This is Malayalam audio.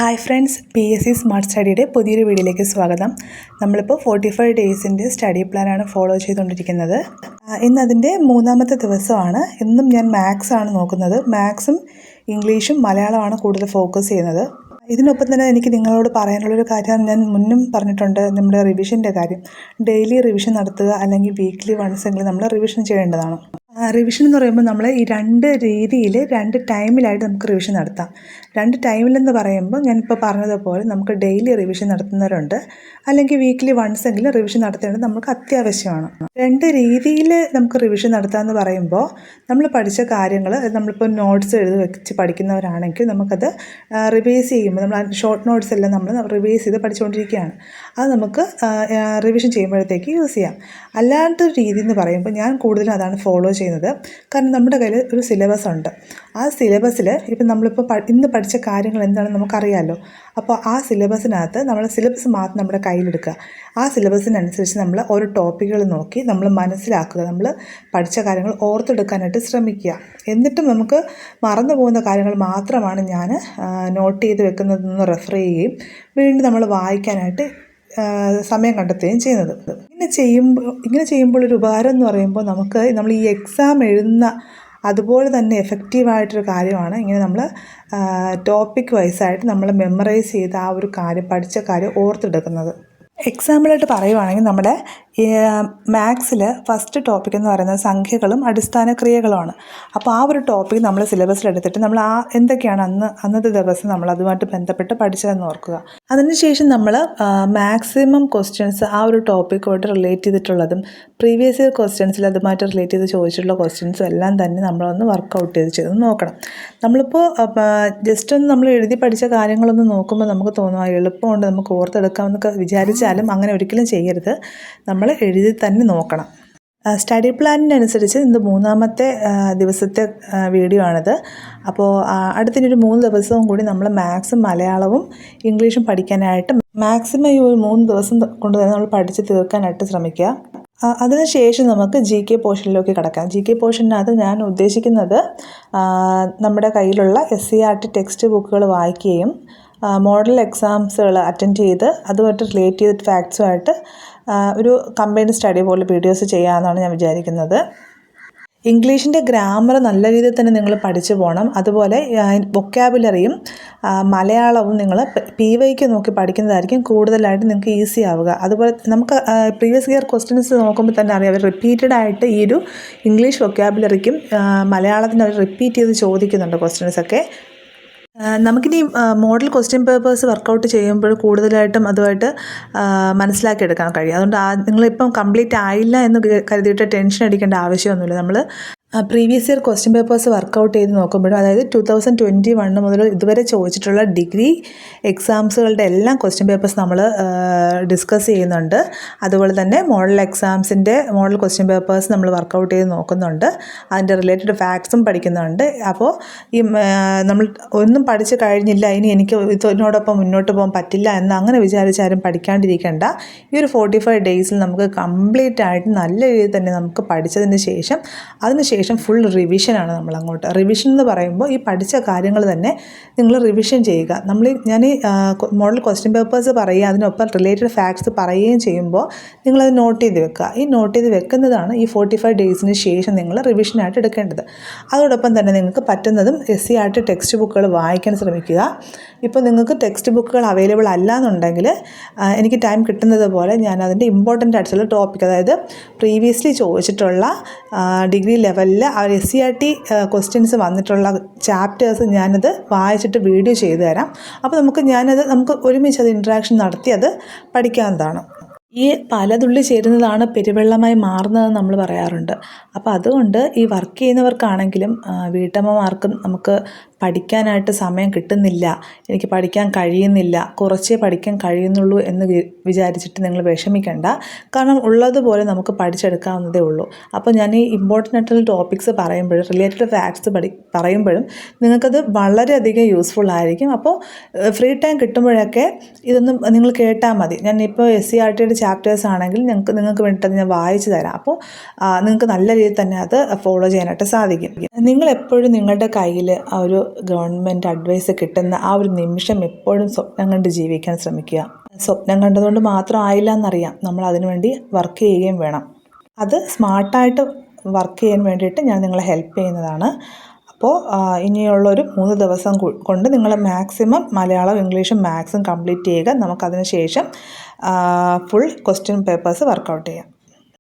ഹായ് ഫ്രണ്ട്സ്, PSC സ്മാർട്ട് സ്റ്റഡിയുടെ പുതിയൊരു വീഡിയോയിലേക്ക് സ്വാഗതം. നമ്മളിപ്പോൾ 45 ഡേയ്സിൻ്റെ സ്റ്റഡി പ്ലാനാണ് ഫോളോ ചെയ്തുകൊണ്ടിരിക്കുന്നത്. ഇന്ന് അതിൻ്റെ മൂന്നാമത്തെ ദിവസമാണ്. ഇന്നും ഞാൻ മാത്സ് ആണ് നോക്കുന്നത്. മാത്സും ഇംഗ്ലീഷും മലയാളമാണ് കൂടുതൽ ഫോക്കസ് ചെയ്യുന്നത്. ഇതിനൊപ്പം തന്നെ എനിക്ക് നിങ്ങളോട് പറയാനുള്ളൊരു കാര്യം ഞാൻ മുന്നും പറഞ്ഞിട്ടുണ്ട്, നമ്മുടെ റിവിഷൻ്റെ കാര്യം. ഡെയിലി റിവിഷൻ നടത്തുക, അല്ലെങ്കിൽ വീക്ക്ലി വൺസ് എങ്കിലും നമ്മൾ റിവിഷൻ ചെയ്യേണ്ടതാണ്. റിവിഷൻ എന്ന് പറയുമ്പോൾ നമ്മൾ ഈ രണ്ട് രീതിയിൽ, രണ്ട് ടൈമിലായിട്ട് നമുക്ക് റിവിഷൻ നടത്താം. രണ്ട് ടൈമിലെന്ന് പറയുമ്പോൾ ഞാനിപ്പോൾ പറഞ്ഞതുപോലെ നമുക്ക് ഡെയിലി റിവിഷൻ നടത്തുന്നവരുണ്ട്, അല്ലെങ്കിൽ വീക്ക്ലി വൺസ് എങ്കിലും റിവിഷൻ നടത്തേണ്ടത് നമുക്ക് അത്യാവശ്യമാണ്. രണ്ട് രീതിയിൽ നമുക്ക് റിവിഷൻ നടത്താമെന്ന് പറയുമ്പോൾ, നമ്മൾ പഠിച്ച കാര്യങ്ങൾ നമ്മളിപ്പോൾ നോട്ട്സ് എഴുതി വെച്ച് പഠിക്കുന്നവരാണെങ്കിൽ നമുക്കത് റിവൈസ് ചെയ്യുമ്പോൾ, നമ്മൾ ഷോർട്ട് നോട്ട്സ് എല്ലാം നമ്മൾ റിവൈസ് ചെയ്ത് പഠിച്ചുകൊണ്ടിരിക്കുകയാണ്, അത് നമുക്ക് റിവിഷൻ ചെയ്യുമ്പോഴത്തേക്ക് യൂസ് ചെയ്യാം. അല്ലാത്തൊരു രീതി എന്ന് പറയുമ്പോൾ ഞാൻ കൂടുതലും അതാണ് ഫോളോ ചെയ്യുന്നത്. കാരണം നമ്മുടെ കയ്യിൽ ഒരു സിലബസ് ഉണ്ട്. ആ സിലബസിൽ ഇപ്പം നമ്മളിപ്പോൾ ഇന്ന് പഠിച്ച കാര്യങ്ങൾ എന്താണെന്ന് നമുക്കറിയാമല്ലോ. അപ്പോൾ ആ സിലബസിനകത്ത് നമ്മൾ സിലബസ് മാത്രം നമ്മുടെ കയ്യിലെടുക്കുക. ആ സിലബസിനനുസരിച്ച് നമ്മൾ ഓരോ ടോപ്പിക്കുകൾ നോക്കി നമ്മൾ മനസ്സിലാക്കുക. നമ്മൾ പഠിച്ച കാര്യങ്ങൾ ഓർത്തെടുക്കാനായിട്ട് ശ്രമിക്കുക. എന്നിട്ടും നമുക്ക് മറന്നു പോകുന്ന കാര്യങ്ങൾ മാത്രമാണ് ഞാൻ നോട്ട് ചെയ്ത് വെക്കുന്നതെന്ന് റെഫർ ചെയ്യുകയും വീണ്ടും നമ്മൾ വായിക്കാനായിട്ട് സമയം കണ്ടെത്തുകയും ചെയ്യുന്നത്. ഇങ്ങനെ ചെയ്യുമ്പോൾ ഒരു ഉപകാരം എന്ന് പറയുമ്പോൾ, നമ്മൾ ഈ എക്സാം എഴുതുന്ന അതുപോലെ തന്നെ എഫക്റ്റീവായിട്ടൊരു കാര്യമാണ് ഇങ്ങനെ നമ്മൾ ടോപ്പിക് വൈസായിട്ട് നമ്മൾ മെമ്മറൈസ് ചെയ്ത് ആ ഒരു കാര്യം, പഠിച്ച കാര്യം ഓർത്തെടുക്കുന്നത്. എക്സാമ്പിളായിട്ട് പറയുവാണെങ്കിൽ, നമ്മുടെ മാത്സിൽ ഫസ്റ്റ് ടോപ്പിക് എന്ന് പറയുന്നത് സംഖ്യകളും അടിസ്ഥാന ക്രിയകളുമാണ്. അപ്പോൾ ആ ഒരു ടോപ്പിക് നമ്മൾ സിലബസിലെടുത്തിട്ട് നമ്മൾ എന്തൊക്കെയാണ് അന്നത്തെ ദിവസം നമ്മൾ അതുമായിട്ട് ബന്ധപ്പെട്ട് പഠിച്ചതെന്ന് ഓർക്കുക. അതിനുശേഷം നമ്മൾ മാക്സിമം ക്വസ്റ്റ്യൻസ് ആ ഒരു ടോപ്പിക്കുമായിട്ട് റിലേറ്റ് ചെയ്തിട്ടുള്ളതും പ്രീവിയസ് ഇയർ ക്വസ്റ്റ്യൻസിൽ അതുമായിട്ട് റിലേറ്റ് ചെയ്ത് ചോദിച്ചിട്ടുള്ള ക്വസ്റ്റ്യൻസും എല്ലാം തന്നെ നമ്മളൊന്ന് വർക്കൗട്ട് ചെയ്ത് നോക്കണം. നമ്മളിപ്പോൾ ജസ്റ്റ് ഒന്ന് നമ്മൾ എഴുതി പഠിച്ച കാര്യങ്ങളൊന്ന് നോക്കുമ്പോൾ നമുക്ക് തോന്നും എളുപ്പമുണ്ട്, നമുക്ക് ഓർത്തെടുക്കാമെന്നൊക്കെ വിചാരിച്ചാലും അങ്ങനെ ഒരിക്കലും ചെയ്യരുത്. നമ്മൾ എഴുതി തന്നെ നോക്കണം. സ്റ്റഡി പ്ലാനിനനുസരിച്ച് ഇന്ന് മൂന്നാമത്തെ ദിവസത്തെ വീഡിയോ ആണിത്. അപ്പോൾ അടുത്തിനൊരു 3 ദിവസവും കൂടി നമ്മൾ മാത്സും മലയാളവും ഇംഗ്ലീഷും പഠിക്കാനായിട്ട് മാക്സിമം ഈ ഒരു 3 ദിവസം കൊണ്ട് തന്നെ നമ്മൾ പഠിച്ച് തീർക്കാനായിട്ട് ശ്രമിക്കുക. അതിനുശേഷം നമുക്ക് GK പോർഷനിലേക്ക് കടക്കാം. GK പോർഷനകത്ത് ഞാൻ ഉദ്ദേശിക്കുന്നത് നമ്മുടെ കയ്യിലുള്ള SCERT ടെക്സ്റ്റ് ബുക്കുകൾ വായിക്കുകയും മോഡൽ എക്സാംസുകൾ അറ്റൻഡ് ചെയ്ത് അതുമായിട്ട് റിലേറ്റ് ചെയ്തിട്ട് ഫാക്ട്സുമായിട്ട് ഒരു കമ്പൈൻഡ് സ്റ്റഡി പോലെ വീഡിയോസ് ചെയ്യാമെന്നാണ് ഞാൻ വിചാരിക്കുന്നത്. ഇംഗ്ലീഷിൻ്റെ ഗ്രാമർ നല്ല രീതിയിൽ തന്നെ നിങ്ങൾ പഠിച്ചു പോകണം. അതുപോലെ വൊക്കാബുലറിയും മലയാളവും നിങ്ങൾ PYQ നോക്കി പഠിക്കുന്നതായിരിക്കും കൂടുതലായിട്ട് നിങ്ങൾക്ക് ഈസി ആവുക. അതുപോലെ നമുക്ക് പ്രീവിയസ് ഇയർ ക്വസ്റ്റ്യൻസ് നോക്കുമ്പോൾ തന്നെ അറിയാം, അവർ റിപ്പീറ്റഡ് ആയിട്ട് ഈ ഒരു ഇംഗ്ലീഷ് വൊക്കാബുലറിക്കും മലയാളത്തിന് അവർ റിപ്പീറ്റ് ചെയ്ത് ചോദിക്കുന്നുണ്ട് ക്വസ്റ്റ്യൻസൊക്കെ. നമുക്കിനി മോഡൽ ക്വസ്റ്റ്യൻ പേപ്പേഴ്സ് വർക്കൗട്ട് ചെയ്യുമ്പോൾ കൂടുതലായിട്ടും അതുമായിട്ട് മനസ്സിലാക്കിയെടുക്കാൻ കഴിയും. അതുകൊണ്ട് നിങ്ങളിപ്പം കംപ്ലീറ്റ് ആയില്ല എന്ന് കരുതിയിട്ട് ടെൻഷൻ അടിക്കേണ്ട ആവശ്യമൊന്നുമില്ല. നമ്മൾ previous year question papers work out ചെയ്ത് നോക്കുമ്പോഴും, അതായത് 2021 മുതൽ ഇതുവരെ ചോദിച്ചിട്ടുള്ള ഡിഗ്രി എക്സാംസുകളുടെ എല്ലാം ക്വസ്റ്റ്യൻ പേപ്പേഴ്സ് നമ്മൾ ഡിസ്കസ് ചെയ്യുന്നുണ്ട്. അതുപോലെ തന്നെ മോഡൽ എക്സാംസിൻ്റെ മോഡൽ ക്വസ്റ്റ്യൻ പേപ്പേഴ്സ് നമ്മൾ വർക്കൗട്ട് ചെയ്ത് നോക്കുന്നുണ്ട്. അതിൻ്റെ റിലേറ്റഡ് ഫാക്ട്സും പഠിക്കുന്നുണ്ട്. അപ്പോൾ ഈ നമ്മൾ ഒന്നും പഠിച്ച് കഴിഞ്ഞില്ല, ഇനി എനിക്ക് ഇതിനോടൊപ്പം മുന്നോട്ട് പോകാൻ പറ്റില്ല എന്ന് അങ്ങനെ വിചാരിച്ചാലും പഠിക്കാണ്ടിരിക്കേണ്ട. ഈ ഒരു 45 ഡേയ്സിൽ നമുക്ക് കംപ്ലീറ്റ് ആയിട്ട് നല്ല രീതിയിൽ തന്നെ നമുക്ക് പഠിച്ചതിന് ശേഷം അതിനുശേഷം ഫുൾ റിവിഷനാണ് നമ്മൾ അങ്ങോട്ട്. റിവിഷൻ എന്ന് പറയുമ്പോൾ ഈ പഠിച്ച കാര്യങ്ങൾ തന്നെ നിങ്ങൾ റിവിഷൻ ചെയ്യുക. ഞാൻ മോഡൽ ക്വസ്റ്റ്യൻ പേപ്പേഴ്സ് പറയുക, അതിനൊപ്പം റിലേറ്റഡ് ഫാക്ട്സ് പറയുകയും ചെയ്യുമ്പോൾ നിങ്ങളത് നോട്ട് ചെയ്ത് വെക്കുക. ഈ നോട്ട് ചെയ്ത് വെക്കുന്നതാണ് ഈ 45 ഡേയ്സിന് ശേഷം നിങ്ങൾ റിവിഷനായിട്ട് എടുക്കേണ്ടത്. അതോടൊപ്പം തന്നെ നിങ്ങൾക്ക് പറ്റുന്നതും SCERT ടെക്സ്റ്റ് ബുക്കുകൾ വായിക്കാൻ ശ്രമിക്കുക. ഇപ്പോൾ നിങ്ങൾക്ക് ടെക്സ്റ്റ് ബുക്കുകൾ അവൈലബിൾ അല്ല എന്നുണ്ടെങ്കിൽ എനിക്ക് ടൈം കിട്ടുന്നത് പോലെ ഞാൻ അതിൻ്റെ ഇമ്പോർട്ടൻ്റ് ആയിട്ടുള്ള ടോപ്പിക്, അതായത് പ്രീവിയസ്ലി ചോദിച്ചിട്ടുള്ള ഡിഗ്രി ലെവലിൽ SCERT ക്വസ്റ്റ്യൻസ് വന്നിട്ടുള്ള ചാപ്റ്റേഴ്സ് ഞാനത് വായിച്ചിട്ട് വീഡിയോ ചെയ്തു തരാം. അപ്പോൾ നമുക്ക് ഒരുമിച്ച് അത് ഇൻട്രാക്ഷൻ നടത്തി അത് പഠിക്കാവുന്നതാണ്. ഈ പലതുള്ളി ചേരുന്നതാണ് പെരുവെള്ളമായി മാറുന്നതെന്ന് നമ്മൾ പറയാറുണ്ട്. അപ്പോൾ അതുകൊണ്ട് ഈ വർക്ക് ചെയ്യുന്നവർക്കാണെങ്കിലും വീട്ടമ്മമാർക്കും നമുക്ക് പഠിക്കാനായിട്ട് സമയം കിട്ടുന്നില്ല, എനിക്ക് പഠിക്കാൻ കഴിയുന്നില്ല, കുറച്ചേ പഠിക്കാൻ കഴിയുന്നുള്ളൂ എന്ന് വിചാരിച്ചിട്ട് നിങ്ങൾ വിഷമിക്കേണ്ട. കാരണം ഉള്ളതുപോലെ നമുക്ക് പഠിച്ചെടുക്കാവുന്നതേ ഉള്ളൂ. അപ്പോൾ ഞാൻ ഈ ഇമ്പോർട്ടൻ്റ് ആയിട്ടുള്ള ടോപ്പിക്സ് പറയുമ്പോഴും റിലേറ്റഡ് ഫാക്ട്സ് പറയുമ്പോഴും നിങ്ങൾക്കത് വളരെയധികം യൂസ്ഫുൾ ആയിരിക്കും. അപ്പോൾ ഫ്രീ ടൈം കിട്ടുമ്പോഴൊക്കെ ഇതൊന്നും നിങ്ങൾ കേട്ടാൽ മതി. ഞാനിപ്പോൾ SCERTയുടെ ചാപ്റ്റേഴ്സ് ആണെങ്കിൽ നിങ്ങൾക്ക് വേണ്ടിയിട്ട് ഞാൻ വായിച്ചു തരാം. അപ്പോൾ നിങ്ങൾക്ക് നല്ല രീതിയിൽ തന്നെ അത് ഫോളോ ചെയ്യാനായിട്ട് സാധിക്കും. നിങ്ങളെപ്പോഴും നിങ്ങളുടെ കയ്യിൽ ആ ഒരു ഗവൺമെൻറ് അഡ്വൈസ് കിട്ടുന്ന ആ ഒരു നിമിഷം എപ്പോഴും സ്വപ്നം കണ്ട് ജീവിക്കാൻ ശ്രമിക്കുക. സ്വപ്നം കണ്ടതുകൊണ്ട് മാത്രം ആയില്ല എന്നറിയാം, നമ്മൾ അതിനുവേണ്ടി വർക്ക് ചെയ്യുകയും വേണം. അത് സ്മാർട്ടായിട്ട് വർക്ക് ചെയ്യാൻ വേണ്ടിയിട്ട് ഞാൻ നിങ്ങളെ ഹെൽപ്പ് ചെയ്യുന്നതാണ്. അപ്പോൾ ഇനിയുള്ളൊരു 3 ദിവസം കൊണ്ട് നിങ്ങൾ മാക്സിമം മലയാളം, ഇംഗ്ലീഷും മാത്സും കംപ്ലീറ്റ് ചെയ്യുക. നമുക്കതിന് ശേഷം ഫുൾ ക്വസ്റ്റ്യൻ പേപ്പേഴ്സ് വർക്കൗട്ട് ചെയ്യാം.